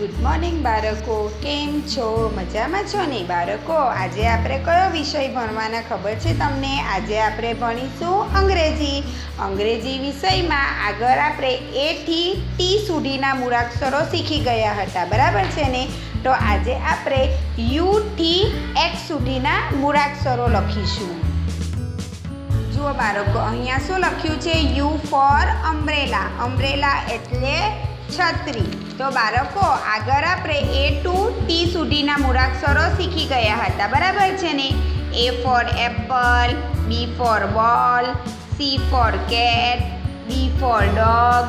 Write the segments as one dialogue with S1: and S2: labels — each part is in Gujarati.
S1: ગુડ મોર્નિંગ બાળકો, કેમ છો? મજામાં છો ને બાળકો? આજે આપણે કયો વિષય ભણવાના ખબર છે તમને? આજે આપણે ભણીશું અંગ્રેજી વિષયમાં આગળ આપણે એ થી ટી સુધીના મૂળાક્ષરો શીખી ગયા હતા, બરાબર છે ને? તો આજે આપણે યુ થી એક્સ સુધીના મૂળાક્ષરો લખીશું. જુઓ બાળકો, અહીંયા શું લખ્યું છે? You for umbrella. અમ્બ્રેલા એટલે છત્રી. તો બાળકો, આગળ આપણે એ ટુ ટી સુધીના મૂળાક્ષરો શીખી ગયા હતા, બરાબર છે ને? A for apple, B for ball, C for cat, D for dog,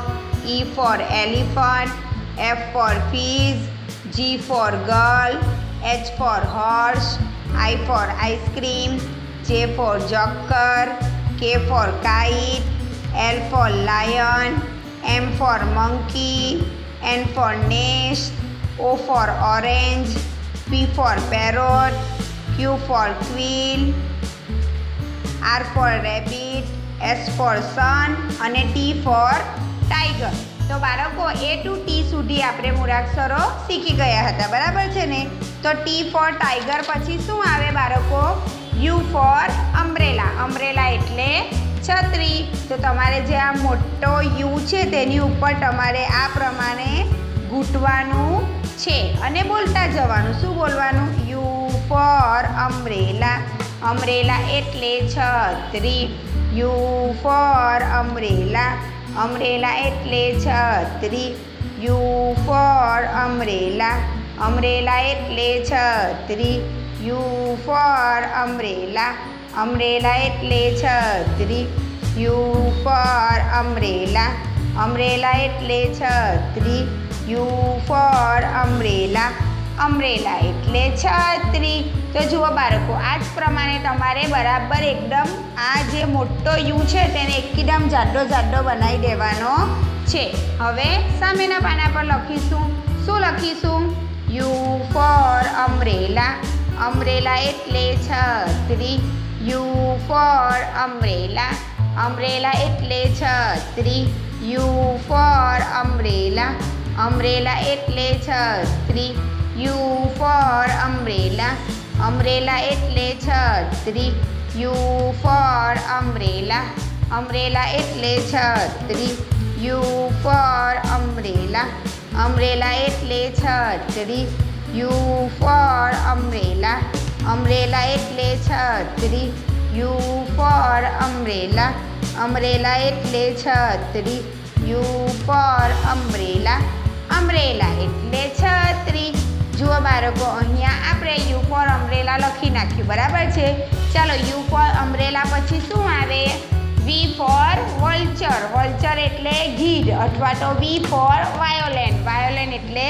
S1: E for elephant, F for fish, G for girl, H for horse, I for ice cream, J for joker, K for kite, L for lion, M for monkey, N for nest, O for orange, P for parrot, Q for quail, R for rabbit, S for sun અને T for tiger. તો બાળકો, એ ટુ ટી સુધી આપણે મૂળાક્ષરો શીખી ગયા હતા, બરાબર છે ને? તો ટી ફોર ટાઈગર પછી શું આવે બાળકો? You for umbrella. અમ્બ્રેલા એટલે છત્રી. તો તમારે જે આ મોટો યુ છે તેની ઉપર તમારે આ પ્રમાણે ઘૂંટવાનું છે અને બોલતા જવાનું. શું બોલવાનું? You for umbrella. અમ્બ્રેલા એટલે છત્રી. You for umbrella. અમ્બ્રેલા એટલે છત્રી. You for umbrella. અમ્બ્રેલા એટલે છત્રી. You for umbrella. અમ્બ્રેલા એટલે છત્રી. You for umbrella. અમ્બ્રેલા એટલે છત્રી. You for umbrella. અમ્બ્રેલા એટલે છત્રી. તો જુઓ બાળકો, આ જ પ્રમાણે તમારે બરાબર એકદમ આ જે મોટો યુ છે તેને એકદમ જાડો બનાવી દેવાનો છે. હવે સામેના પાના પર લખીશું. શું લખીશું? You for umbrella. અમ્બ્રેલા એટલે છત્રી. You for umbrella. અમ્બ્રેલા એટલે છત્રી. You for umbrella. અમ્બ્રેલા એટલે છત્રી. You for umbrella. અમ્બ્રેલા એટલે છત્રી. You for umbrella. અમ્બ્રેલા એટલે છત્રી. You for umbrella. અમ્બ્રેલા એટલે છત્રી. You for umbrella. અમ્બ્રેલા એટલે છત્રી. You for umbrella. અમ્બ્રેલા એટલે છત્રી. You for umbrella. અમ્બ્રેલા એટલે છત્રી. જુઓ બાળકો, અહીંયા આપણે યુ ફોર અમ્બ્રેલા લખી નાખ્યું, બરાબર છે? ચાલો, યુ ફોર અમ્બ્રેલા પછી શું આવે? વી ફોર વલ્ચર. વલ્ચર એટલે ગીધ અથવા તો વી ફોર વાયોલેન. વાયોલેન એટલે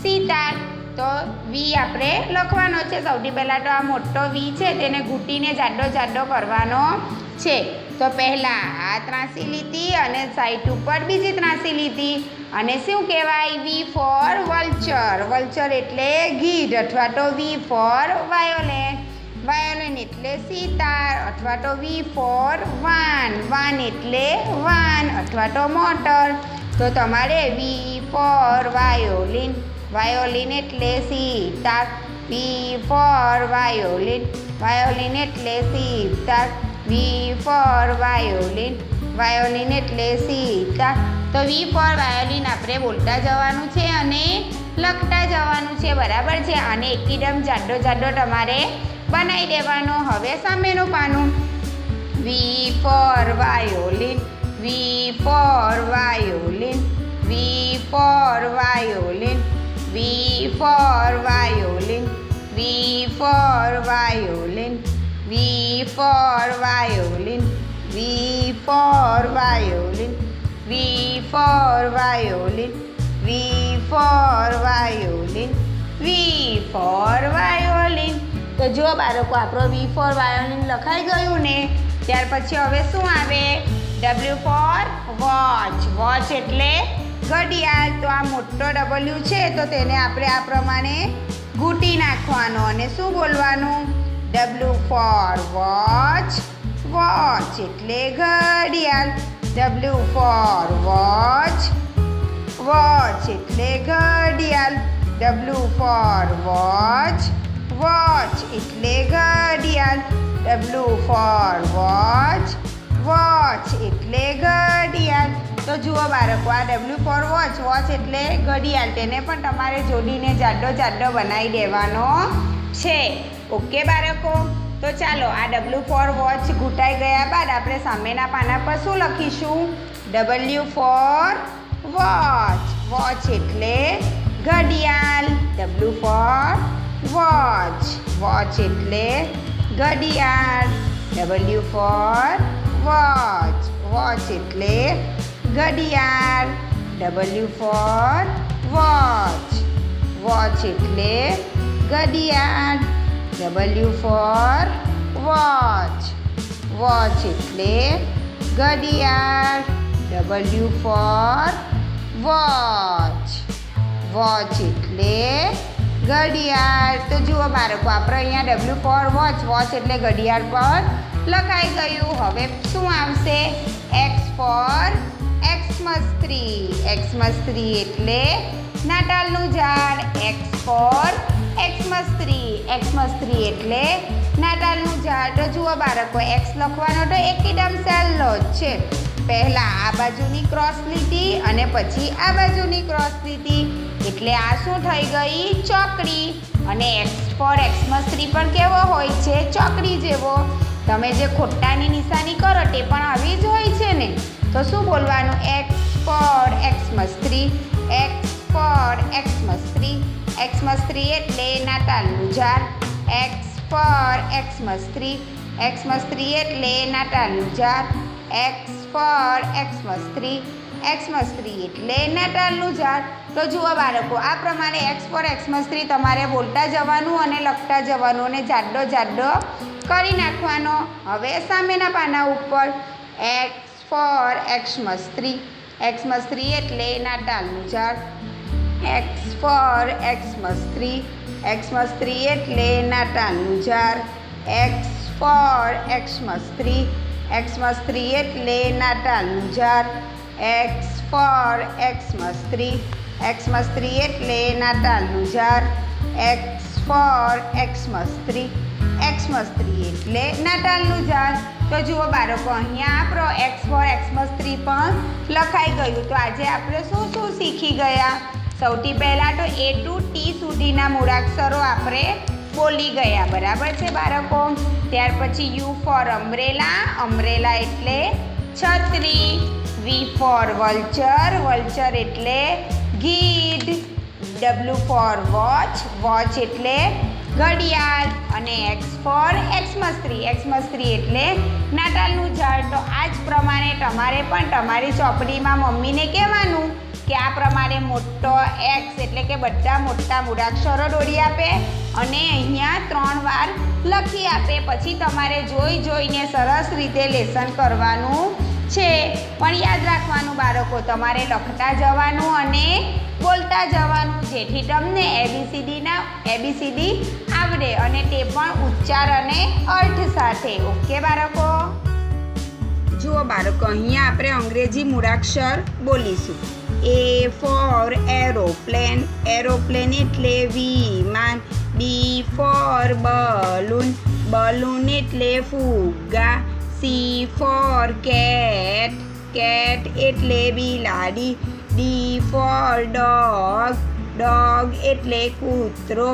S1: સિતાર. તો વી આપણે લખવાનો છે. સૌથી પહેલાં તો આ મોટો વી છે તેને ઘૂંટીને જાડો કરવાનો છે. તો પહેલાં આ ત્રાંસી લીટી અને સાઈડ ઉપર બીજી ત્રાંસી લીટી. અને શું કહેવાય? વી ફોર વલ્ચર. વલ્ચર એટલે ગીધ અથવા તો વી ફોર વાયોલેન. વાયોલેન એટલે સિતાર અથવા તો વી ફોર વાન. વાન એટલે વાન અથવા તો મોટર. તો તમારે વી ફોર વાયોલિન. વાયોલિન એટલે sitar. V for violin. Violin એટલે sitar. V for violin. Violin એટલે સિતાર. તો વી ફોર વાયોલિન આપણે બોલતા જવાનું છે અને લખતા જવાનું છે, બરાબર છે? અને એકદમ જાડો તમારે બનાવી દેવાનો. હવે સામેનું પાનું. વી for violin. V for violin. V for violin. V for violin. V for violin. V for violin. V for violin. V for violin. V for violin. V for violin. તો જો બાળકો, આપણો વી ફોર વાયોલિન લખાઈ ગયું ને? ત્યાર પછી હવે શું આવે? W four watch. વોચ એટલે ઘડિયાળ. તો આ મોટો ડબલ્યુ છે તો તેને આપણે આ પ્રમાણે ઘૂંટી નાખવાનો અને શું બોલવાનું? W four watch. વોચ એટલે ઘડિયાળ. W four watch. વોચ એટલે ઘડિયાળ. W for watch, watch એટલે ઘડિયાળ. W for watch, watch એટલે ઘડિયાળ. તો જુઓ બાળકો, આ W for watch, watch એટલે ઘડિયાળ, તેને પણ તમારે જોડીને જાડો જાડો બનાવી દેવાનો છે. ઓકે બાળકો, તો ચાલો આ W for watch ઘૂંટાઈ ગયા બાદ આપણે સામેના પાના પર શું લખીશું? W for watch, watch એટલે ઘડિયાળ. W for watch, watch એટલે ઘડિયાળ. W for watch, watch એટલે ઘડિયાળ. W for watch, watch એટલે ઘડિયાળ. W for watch, watch એટલે ઘડિયાળ. W for watch, watch એટલે ઘડિયાળ. તો જુઓ બાળકો, આપણે અહીંયા W for watch, watch એટલે ઘડિયાળ પર લખાઈ ગયું. હવે શું આવશે? X for Xmas tree, Xmas tree એટલે નાતાલનું ઝાડ. X for Xmas tree, Xmas tree એટલે નાતાલનું ઝાડ. તો જુઓ બાળકો, X લખવાનો તો એકદમ સહેલો જ છે. પહેલાં આ બાજુની ક્રોસ લીટી અને પછી આ બાજુની ક્રોસ લીટી, એટલે આ શું થઈ ગઈ? ચોકડી. અને X for Xmas tree પણ કેવો હોય છે? ચોકડી જેવો. તમે જે ખોટાની નિશાની કરો તે પણ આવી જ હોય છે ને. તો શું બોલવાનું? X for Xmas tree, X for Xmas tree. Xmas tree એટલે નાતાલનું ઝાડ. X for Xmas tree, Xmas tree એટલે નાતાલનું ઝાડ. X for Xmas tree, Xmas tree એટલે નાતાલનું ઝાડ. તો જુઓ બાળકો, આ પ્રમાણે X for Xmas tree તમારે બોલતા જવાનું અને લખતા જવાનું અને જાડો જાડો કરી નાખવાનો. હવે સામેના પાના ઉપર X for Xmas tree, Xmas tree એટલે નાતાલનું ઝાડ. X for Xmas tree, Xmas tree એટલે નાતાલનું ઝાડ. X for Xmas tree, Xmas tree એટલે નાતાલનું ઝાડ. X for Xmas tree, Xmas tree એટલે નાતાલનું ઝાડ. X for Xmas tree, Xmas tree એટલે નાતાલનું ઝાડ. તો જુઓ બાળકો, અહીંયા આપણો X for Xmas tree પણ લખાઈ ગયું. તો આજે આપણે શું શું શીખી ગયા? સૌથી પહેલાં તો A to T સુધીના મૂળાક્ષરો આપણે બોલી ગયા, બરાબર છે બાળકો? ત્યાર પછી U for umbrella, umbrella એટલે છત્રી. V for vulture, vulture એટલે ગીધ. W for watch, watch એટલે ઘડિયાળ. અને X for Xmas tree, Xmas tree એટલે નાતાલનું ઝાડ. તો આ જ પ્રમાણે તમારે પણ તમારી ચોપડીમાં મમ્મીને કહેવાનું કે આ પ્રમાણે મોટો X એટલે કે બધા મોટા મૂળાક્ષરો દોરી આપે અને અહીંયા 3 વાર લખી આપે. પછી તમારે જોઈ જોઈને સરસ રીતે લેસન કરવાનું છે. પણ યાદ રાખવાનું બાળકો, તમારે લખતા જવાનું અને બોલતા જવાનું, જેથી તમને ABCD આવડે અને તે પણ ઉચ્ચાર અને અર્થ સાથે. ઓકે બાળકો? જુઓ બાળકો, અહીંયા આપણે અંગ્રેજી મૂળાક્ષર બોલીશું. A for aeroplane, aeroplane એટલે વિમાન. B for balloon, balloon એટલે ફુગ્ગા. C for cat, cat એટલે બિલાડી. D for dog, dog એટલે કૂતરો.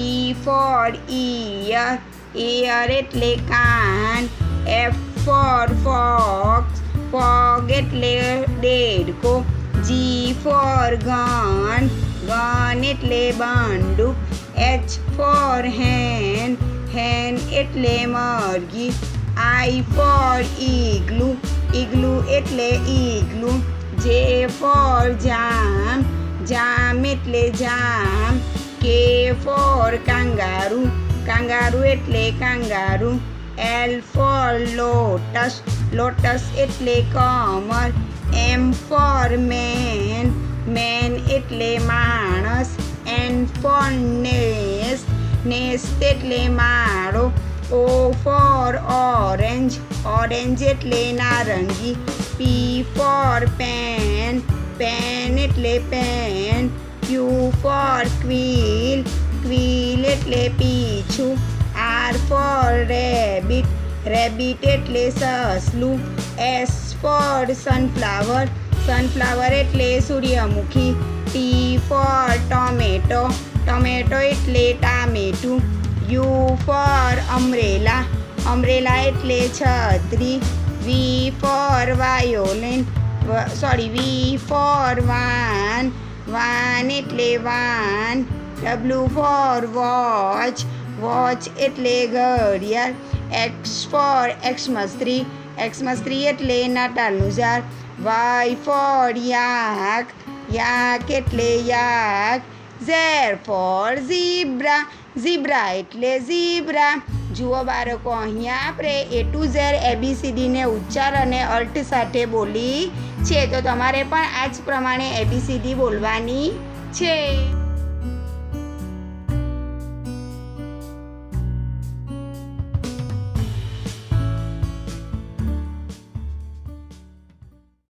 S1: E for ear, ear એટલે કાન. F for fox, fog એટલે દેડકો. G for gun, gun એટલે બંદૂક. H for hen, hen એટલે મરઘી. I for igloo, igloo એટલે igloo. J for jam, jam એટલે જામ. K for kangaroo, kangaroo એટલે kangaroo. L for lotus, lotus એટલે કમળ. M for man, man એટલે માણસ. N for nest, nest એટલે માળો. O for orange, orange એટલે નારંગી. P for pen, pen એટલે pen. Q for quail, quail એટલે પીછું. R for rabbit, rabbit એટલે સસલું. S for sunflower, sunflower એટલે સૂર્યમુખી. T for tomato, tomato એટલે ટામેટું. U for umbrella, umbrella એટલે છત્રી. V for violin, V for van, van એટલે van. W for watch, watch એટલે ઘડિયાળ. X for Xmas tree, Xmas tree એટલે નાતાલનું ઝાડ. Y for yak, yak એટલે yak. Z for zebra, zebra એટલે ઝીબ્રા. જુઓ બાળકો, અહીંયા આપણે A to Z ABCDને ઉચ્ચાર અને અર્થ સાથે બોલી છે. તો તમારે પણ આ જ પ્રમાણે ABCD બોલવાની છે.